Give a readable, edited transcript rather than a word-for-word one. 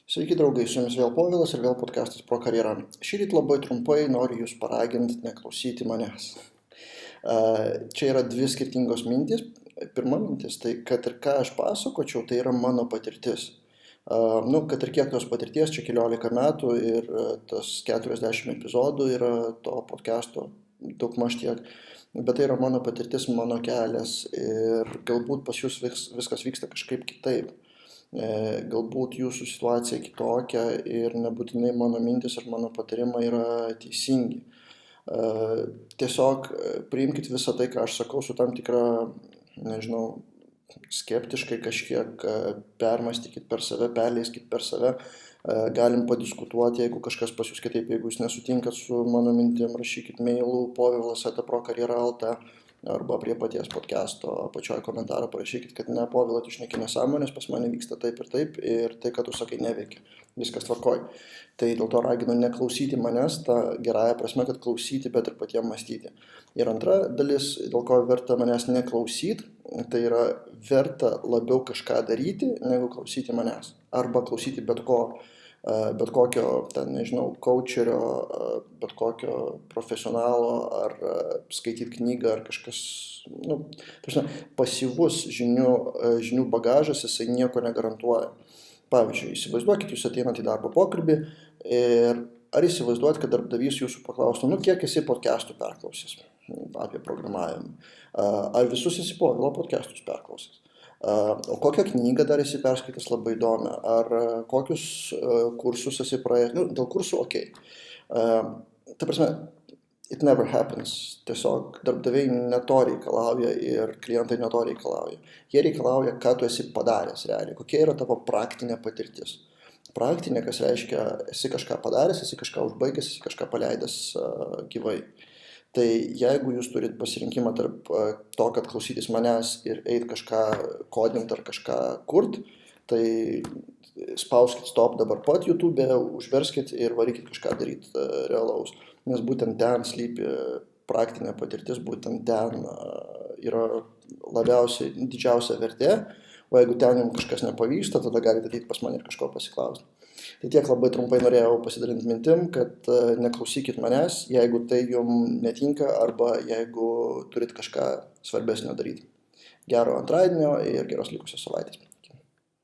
Sveiki draugai, su jumis vėl Povilas ir vėl podcastas Pro karjerą. Šįryt labai trumpai noriu jūs paraginti neklausyti manęs. Čia yra dvi skirtingos mintys. Pirma mintis, tai kad ir ką aš pasakočiau, tai yra mano patirtis. Kad ir kiek tos patirties, čia 14 metų ir tas 40 epizodų yra to podcasto, daugmaž tiek. Bet tai yra mano patirtis, mano kelias ir galbūt pas jūs viskas vyksta kažkaip kitaip. Galbūt jūsų situacija kitokia ir nebūtinai mano mintis ir mano patarimai yra teisingi. Tiesiog priimkite visą tai, ką aš sakau, su tam tikra, skeptiškai kažkiek permastykit per save, perleiskit per save. Galim padiskutuoti, jeigu kažkas pas jūs kitaip, jeigu jūs nesutinkat su mano mintim, rašykit mailų povilas@prokarjera.lt arba prie paties podcasto apačioje komentarą parašykit, kad ne, Povila, tu šneki nesąmonės, pas mane vyksta taip ir tai, kad tu sakai, neveikia. Viskas tvarkoj. Tai dėl to raginu neklausyti manęs, tą gerąją prasme, kad klausyti, bet ir patiems mąstyti. Ir antra dalis, dėl ko verta manęs neklausyti, tai yra verta labiau kažką daryti, negu klausyti manęs. Arba klausyti bet kokio, coacherio, bet kokio profesionalo, ar skaityti knygą, ar kažkas, pasyvus žinių bagažas, jisai nieko negarantuoja. Pavyzdžiui, įsivaizduokit, jūs ateinat į darbo pokalbį ir ar įsivaizduot, kad darbdavys jūsų paklaustų, kiek esi podcastų perklausęs apie programavimą, ar visus esi Povilo podcastus perklausęs. O kokią knygą dar esi perskaitęs labai įdomią, ar kokius kursus esi praėjęs, dėl kursų Ta prasme, it never happens, tiesiog darbdaviai ne to reikalauja ir klientai ne to reikalauja. Jie reikalauja, ką tu esi padaręs realiai, kokia yra tavo praktinė patirtis. Praktinė, kas reiškia, esi kažką padaręs, esi kažką užbaigęs, esi kažką paleidęs gyvai. Tai jeigu jūs turit pasirinkimą tarp to, kad klausytis manęs ir eit kažką kodint ar kažką kurt, tai spauskit stop dabar pat YouTube'e, užverskit ir varykit kažką daryti realaus. Nes būtent ten slypi praktinė patirtis, būtent ten yra labiausiai didžiausia vertė, o jeigu ten jums kažkas nepavyksta, tada galite ateiti pas mane ir kažko pasiklausti. Tai tiek labai trumpai norėjau pasidalinti mintim, kad neklausykit manęs, jeigu tai jums netinka arba jeigu turit kažką svarbesnio daryti. Gero antradienio ir geros likusios savaitės.